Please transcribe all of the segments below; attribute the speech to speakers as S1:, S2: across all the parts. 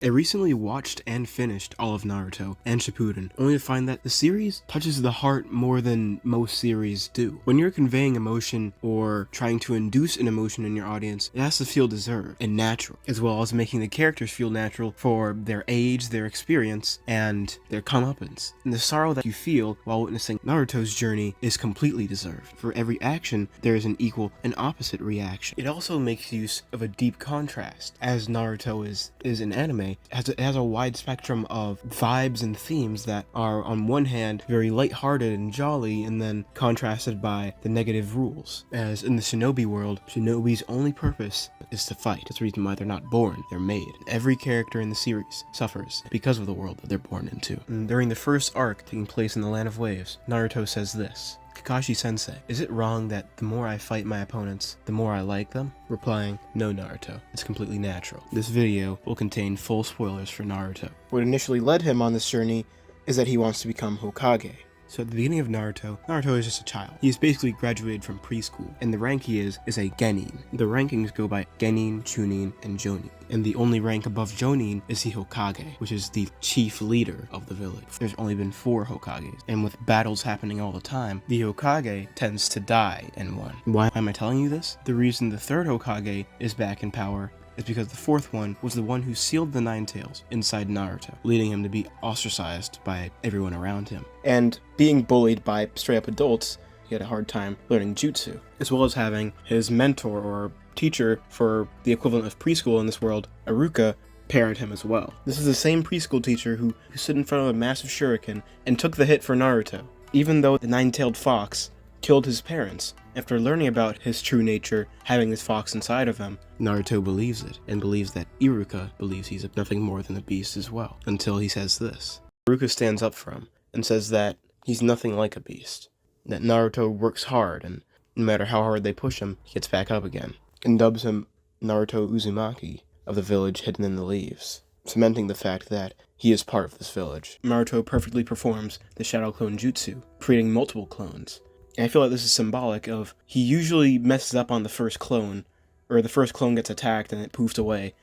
S1: I recently watched and finished all of Naruto and Shippuden, only to find that the series touches the heart more than most series do. When you're conveying emotion or trying to induce an emotion in your audience, it has to feel deserved and natural, as well as making the characters feel natural for their age, their experience, and their comeuppance. And the sorrow that you feel while witnessing Naruto's journey is completely deserved. For every action, there is an equal and opposite reaction. It also makes use of a deep contrast, as Naruto is an anime. It has a wide spectrum of vibes and themes that are, on one hand, very lighthearted and jolly, and then contrasted by the negative rules. As in the shinobi world, shinobi's only purpose is to fight. That's the reason why they're not born, they're made. Every character in the series suffers because of the world that they're born into. And during the first arc, taking place in the Land of Waves, Naruto says this: "Kakashi-sensei, is it wrong that the more I fight my opponents, the more I like them?" Replying, "No, Naruto, it's completely natural." This video will contain full spoilers for Naruto. What initially led him on this journey is that he wants to become Hokage. So at the beginning of Naruto is just a child. He's basically graduated from preschool, and the rank he is a Genin. The rankings go by Genin, Chunin, and Jonin. And the only rank above Jonin is the Hokage, which is the chief leader of the village. There's only been 4 Hokages, and with battles happening all the time, the Hokage tends to die in one. Why am I telling you this? The reason the 3rd Hokage is back in power is because the 4th one was the one who sealed the Nine Tails inside Naruto, leading him to be ostracized by everyone around him. And being bullied by straight-up adults, he had a hard time learning jutsu, as well as having his mentor or teacher for the equivalent of preschool in this world, Iruka, parent him as well. This is the same preschool teacher who stood in front of a massive shuriken and took the hit for Naruto, even though the nine-tailed fox killed his parents. After learning about his true nature, having this fox inside of him, Naruto believes it, and believes that Iruka believes he's nothing more than a beast as well, until he says this. Iruka stands up for him, and says that he's nothing like a beast, that Naruto works hard, and no matter how hard they push him, he gets back up again, and dubs him Naruto Uzumaki of the village hidden in the leaves, cementing the fact that he is part of this village. Naruto perfectly performs the Shadow Clone Jutsu, creating multiple clones. And I feel like this is symbolic of, he usually messes up on the first clone, or the first clone gets attacked and it poofs away,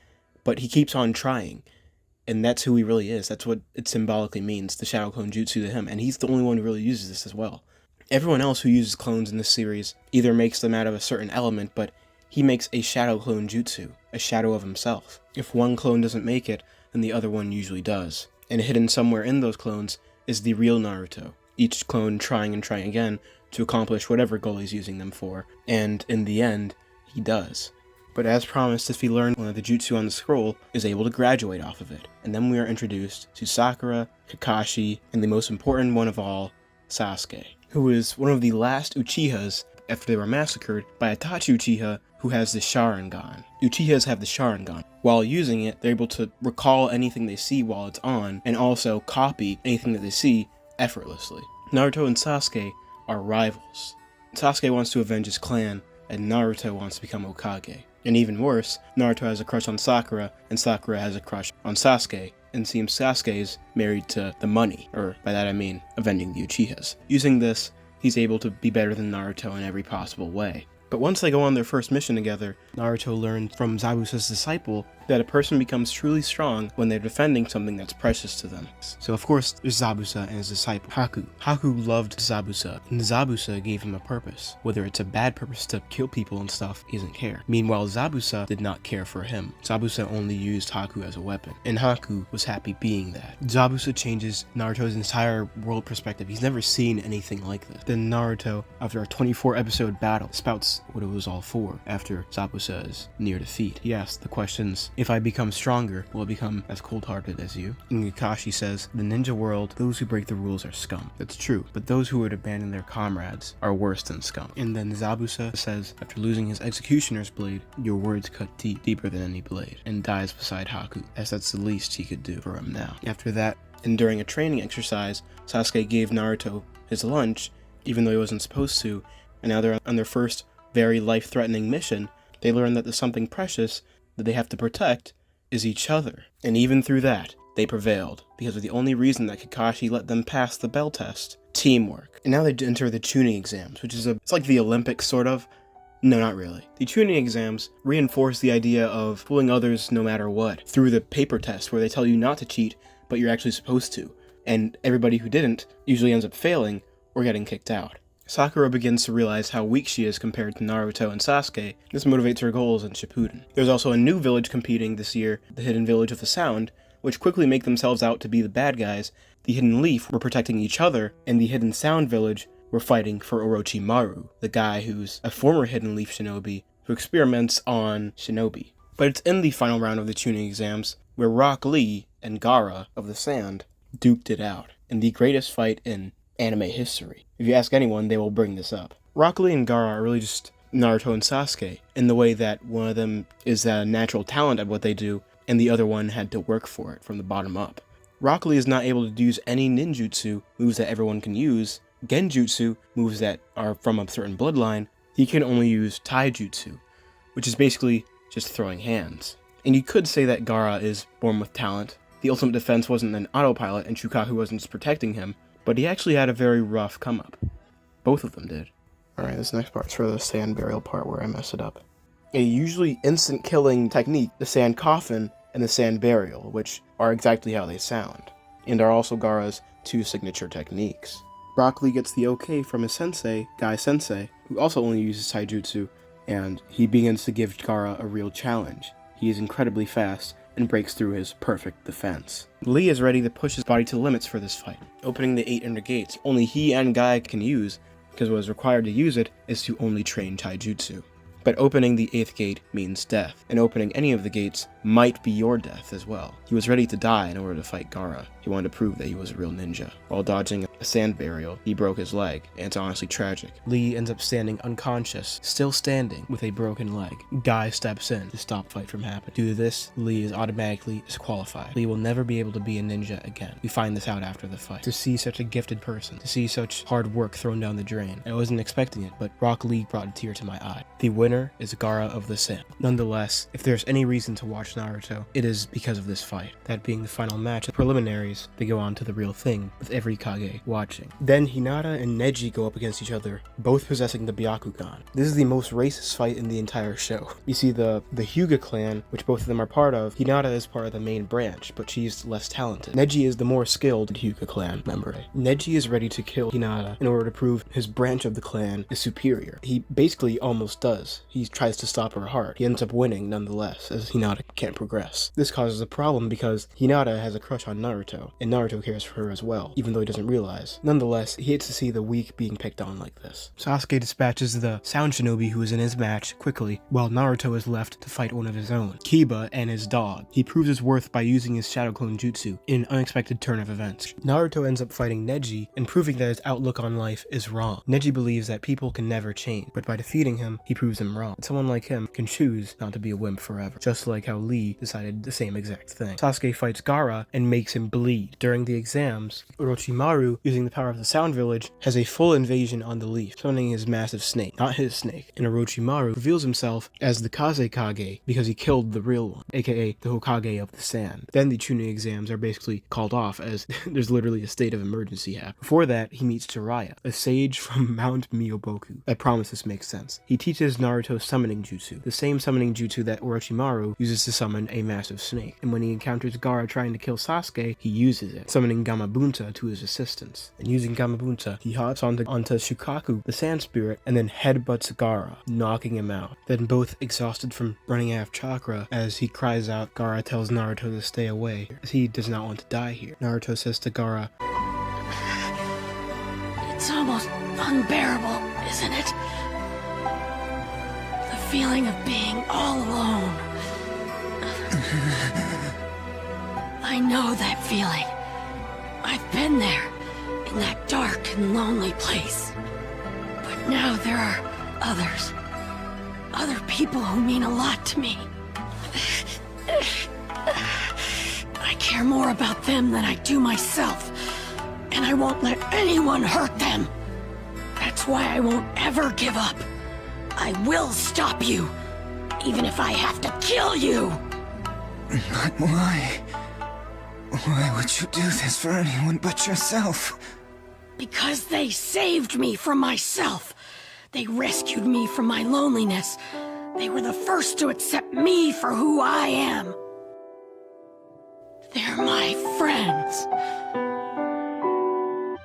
S1: but he keeps on trying. And that's who he really is. That's what it symbolically means, the Shadow Clone Jutsu to him, and he's the only one who really uses this as well. Everyone else who uses clones in this series either makes them out of a certain element, but he makes a Shadow Clone Jutsu, a shadow of himself. If one clone doesn't make it, then the other one usually does. And hidden somewhere in those clones is the real Naruto, each clone trying and trying again to accomplish whatever goal he's using them for, and in the end, he does. But as promised, if he learned one of the jutsu on the scroll, is able to graduate off of it. And then we are introduced to Sakura, Kakashi, and the most important one of all, Sasuke, who is one of the last Uchihas after they were massacred by Itachi Uchiha, who has the Sharingan. Uchihas have the Sharingan. While using it, they're able to recall anything they see while it's on, and also copy anything that they see effortlessly. Naruto and Sasuke are rivals. Sasuke wants to avenge his clan, and Naruto wants to become Hokage. And even worse, Naruto has a crush on Sakura, and Sakura has a crush on Sasuke, and seems Sasuke's married to the money, or by that I mean avenging the Uchihas. Using this, he's able to be better than Naruto in every possible way. But once they go on their first mission together, Naruto learned from Zabusa's disciple that a person becomes truly strong when they're defending something that's precious to them. So of course, there's Zabusa and his disciple, Haku. Haku loved Zabusa, and Zabusa gave him a purpose. Whether it's a bad purpose to kill people and stuff, he doesn't care. Meanwhile, Zabusa did not care for him. Zabusa only used Haku as a weapon, and Haku was happy being that. Zabusa changes Naruto's entire world perspective. He's never seen anything like this. Then Naruto, after a 24-episode battle, spouts what it was all for after Zabusa is near defeat. He asks the questions, "If I become stronger, will I become as cold-hearted as you?" And Kakashi says, "The ninja world, those who break the rules are scum." That's true, but those who would abandon their comrades are worse than scum. And then Zabusa says, after losing his executioner's blade, "Your words cut deep, deeper than any blade," and dies beside Haku, as that's the least he could do for him now. After that, and during a training exercise, Sasuke gave Naruto his lunch, even though he wasn't supposed to, and now they're on their first very life-threatening mission. They learn that there's something precious that they have to protect is each other. And even through that, they prevailed, because of the only reason that Kakashi let them pass the bell test: teamwork. And now they enter the Chunin exams, which is it's like the Olympics, sort of. No, not really. The Chunin exams reinforce the idea of fooling others no matter what, through the paper test where they tell you not to cheat, but you're actually supposed to, and everybody who didn't usually ends up failing or getting kicked out. Sakura begins to realize how weak she is compared to Naruto and Sasuke. This motivates her goals in Shippuden. There's also a new village competing this year, the Hidden Village of the Sound, which quickly make themselves out to be the bad guys. The Hidden Leaf were protecting each other, and the Hidden Sound Village were fighting for Orochimaru, the guy who's a former Hidden Leaf shinobi who experiments on shinobi. But it's in the final round of the Chunin exams where Rock Lee and Gaara of the Sand duked it out in the greatest fight in anime history. If you ask anyone, they will bring this up. Rock Lee and Gaara are really just Naruto and Sasuke, in the way that one of them is a natural talent at what they do, and the other one had to work for it from the bottom up. Rock Lee is not able to use any ninjutsu, moves that everyone can use, genjutsu, moves that are from a certain bloodline. He can only use taijutsu, which is basically just throwing hands. And you could say that Gaara is born with talent. The ultimate defense wasn't an autopilot and Shukaku wasn't just protecting him, but he actually had a very rough come-up. Both of them did. Alright, this next part's for the sand burial part where I messed it up. A usually instant killing technique, the sand coffin and the sand burial, which are exactly how they sound, and are also Gaara's two signature techniques. Rock Lee gets the okay from his sensei, Guy Sensei, who also only uses taijutsu, and he begins to give Gaara a real challenge. He is incredibly fast and breaks through his perfect defense. Lee is ready to push his body to the limits for this fight, opening the 8 inner gates only he and Guy can use, because what is required to use it is to only train taijutsu. But opening the 8th gate means death, and opening any of the gates might be your death as well. He was ready to die in order to fight Gaara. He wanted to prove that he was a real ninja. While dodging a sand burial, he broke his leg, and it's honestly tragic. Lee ends up standing unconscious, still standing with a broken leg. Guy steps in to stop fight from happening. Due to this, Lee is automatically disqualified. Lee will never be able to be a ninja again. We find this out after the fight. To see such a gifted person, to see such hard work thrown down the drain, I wasn't expecting it, but Rock Lee brought a tear to my eye. The winner is Gaara of the Sand. Nonetheless, if there's any reason to watch Naruto, it is because of this fight. That being the final match, the preliminaries, they go on to the real thing, with every Kage watching. Then Hinata and Neji go up against each other, both possessing the Byakugan. This is the most racist fight in the entire show. You see the Hyuga clan, which both of them are part of. Hinata is part of the main branch, but she's less talented. Neji is the more skilled Hyuga clan member. Neji is ready to kill Hinata in order to prove his branch of the clan is superior. He basically almost does. He tries to stop her heart. He ends up winning nonetheless, as Hinata can't progress. This causes a problem because Hinata has a crush on Naruto, and Naruto cares for her as well, even though he doesn't realize. Nonetheless, he hates to see the weak being picked on like this. Sasuke dispatches the sound shinobi who is in his match quickly, while Naruto is left to fight one of his own, Kiba and his dog. He proves his worth by using his Shadow Clone Jutsu in an unexpected turn of events. Naruto ends up fighting Neji and proving that his outlook on life is wrong. Neji believes that people can never change, but by defeating him, he proves him wrong. Someone like him can choose not to be a wimp forever, just like how Lee decided the same exact thing. Sasuke fights Gaara and makes him bleed. During the exams, Orochimaru, using the power of the Sound Village, has a full invasion on the leaf, summoning his massive snake, not his snake, and Orochimaru reveals himself as the Kaze Kage because he killed the real one, aka the Hokage of the Sand. Then the Chunin exams are basically called off as there's literally a state of emergency happening. Before that, he meets Jiraiya, a sage from Mount Myoboku. I promise this makes sense. He teaches Naruto summoning jutsu, the same summoning jutsu that Orochimaru uses to summon a massive snake. And when he encounters Gaara trying to kill Sasuke, he uses it, summoning Gamabunta to his assistance. And using Gamabunta, he hops onto Shukaku, the sand spirit, and then headbutts Gaara, knocking him out. Then both exhausted from running out of chakra, as he cries out, Gaara tells Naruto to stay away, as he does not want to die here. Naruto says to Gaara,
S2: "It's almost unbearable, isn't it? The feeling of being all alone. I know that feeling. I've been there, in that dark and lonely place. But now there are others. Other people who mean a lot to me. I care more about them than I do myself, and I won't let anyone hurt them. That's why I won't ever give up. I will stop you, even if I have to kill you."
S3: But why? Why would you do this for anyone but yourself?
S2: Because they saved me from myself. They rescued me from my loneliness. They were the first to accept me for who I am. They're my friends.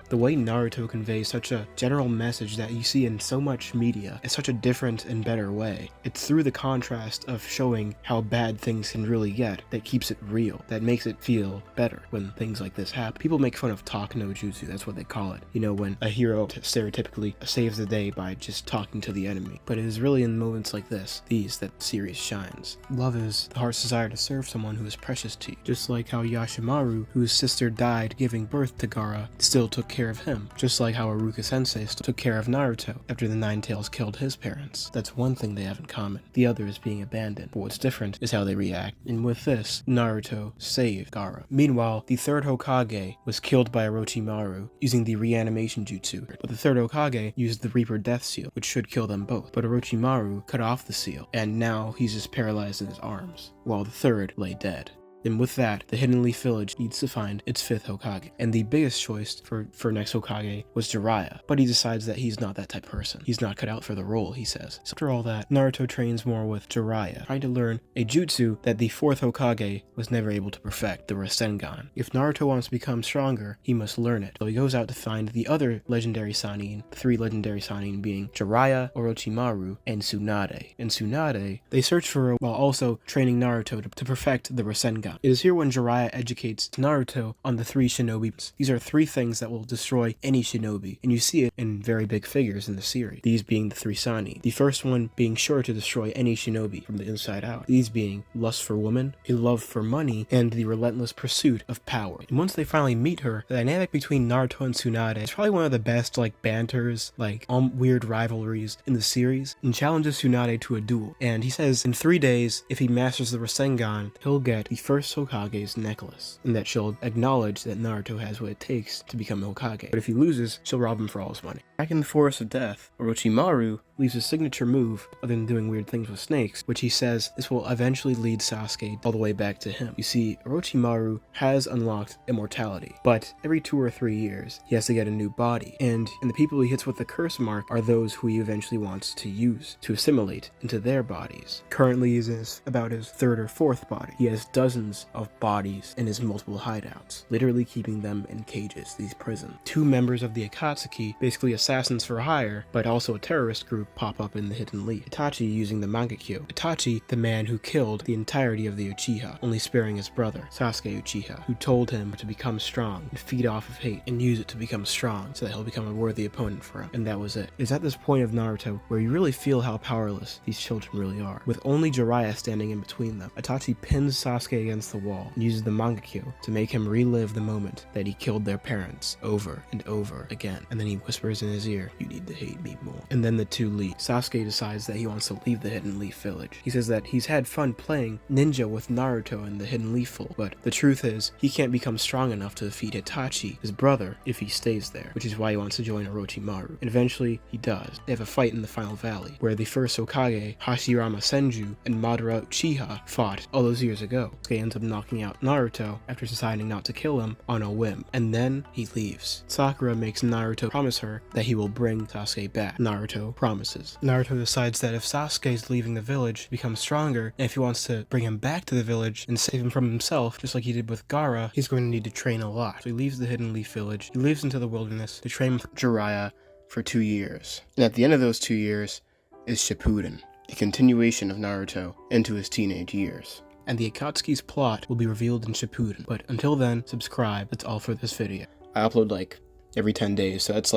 S1: The way Naruto conveys such a general message that you see in so much media in such a different and better way. It's through the contrast of showing how bad things can really get that keeps it real, that makes it feel better when things like this happen. People make fun of talk no jutsu, that's what they call it. You know, when a hero stereotypically saves the day by just talking to the enemy. But it is really in moments like this, that the series shines. Love is the heart's desire to serve someone who is precious to you. Just like how Yashimaru, whose sister died giving birth to Gaara, still took care of him, just like how Iruka Sensei took care of Naruto after the Nine Tails killed his parents. That's one thing they have in common. The other is being abandoned, but what's different is how they react. And with this, Naruto saved Gaara. Meanwhile, the third Hokage was killed by Orochimaru using the reanimation jutsu, but the third Hokage used the Reaper Death Seal, which should kill them both. But Orochimaru cut off the seal, and now he's just paralyzed in his arms, while the third lay dead. And with that, the Hidden Leaf Village needs to find its fifth Hokage. And the biggest choice for next Hokage was Jiraiya, but he decides that he's not that type of person. He's not cut out for the role, he says. So after all that, Naruto trains more with Jiraiya, trying to learn a jutsu that the fourth Hokage was never able to perfect, the Rasengan. If Naruto wants to become stronger, he must learn it. So he goes out to find the other legendary Sannin, the three legendary Sannin being Jiraiya, Orochimaru, and Tsunade. And Tsunade, they search for while also training Naruto to perfect the Rasengan. It is here when Jiraiya educates Naruto on the three shinobi. These are three things that will destroy any shinobi, and you see it in very big figures in the series, these being the three Sannin. The first one being sure to destroy any shinobi from the inside out, these being lust for woman, a love for money, and the relentless pursuit of power. And once they finally meet her, the dynamic between Naruto and Tsunade is probably one of the best banters, weird rivalries in the series, and challenges Tsunade to a duel. And he says in 3 days, if he masters the Rasengan, he'll get the first Hokage's necklace, and that she'll acknowledge that Naruto has what it takes to become Hokage. But if he loses, she'll rob him for all his money. Back in the Forest of Death, Orochimaru leaves his signature move, other than doing weird things with snakes, which he says this will eventually lead Sasuke all the way back to him. You see, Orochimaru has unlocked immortality, but every 2 or 3 years, he has to get a new body, and the people he hits with the curse mark are those who he eventually wants to use, to assimilate into their bodies. Currently, he's about his 3rd or 4th body. He has dozens of bodies in his multiple hideouts, literally keeping them in cages, these prisons. 2 members of the Akatsuki, basically assassins for hire, but also a terrorist group, pop up in the Hidden Leaf. Itachi using the Mangekyo. Itachi, the man who killed the entirety of the Uchiha, only sparing his brother, Sasuke Uchiha, who told him to become strong and feed off of hate and use it to become strong so that he'll become a worthy opponent for him. And that was it. It's at this point of Naruto where you really feel how powerless these children really are. With only Jiraiya standing in between them, Itachi pins Sasuke against the wall and uses the Mangekyo to make him relive the moment that he killed their parents over and over again. And then he whispers in his ear, "You need to hate me more." And then the two leave. Sasuke decides that he wants to leave the Hidden Leaf Village. He says that he's had fun playing ninja with Naruto in the Hidden Leaf Village, but the truth is, he can't become strong enough to defeat Itachi, his brother, if he stays there, which is why he wants to join Orochimaru. And eventually, he does. They have a fight in the Final Valley, where the first Hokage, Hashirama Senju, and Madara Uchiha fought all those years ago. Sasuke ends up knocking out Naruto after deciding not to kill him on a whim, and then he leaves. Sakura makes Naruto promise her that he will bring Sasuke back. Naruto promises. Naruto decides that if Sasuke's leaving the village, he becomes stronger, and if he wants to bring him back to the village and save him from himself, just like he did with Gaara, he's going to need to train a lot. So he leaves the Hidden Leaf Village, he leaves into the wilderness to train with Jiraiya for 2 years. And at the end of those 2 years is Shippuden, a continuation of Naruto into his teenage years. And the Akatsuki's plot will be revealed in Shippuden. But until then, subscribe. That's all for this video. I upload every 10 days, so that's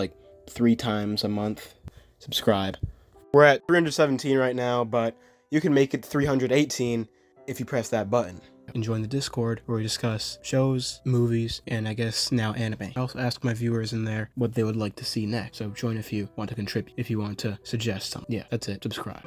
S1: 3 times a month. Subscribe. We're at 317 right now, but you can make it 318 if you press that button. And join the Discord where we discuss shows, movies, and I guess now anime. I also ask my viewers in there what they would like to see next, so join if you want to contribute, if you want to suggest something. Yeah, that's it. Subscribe.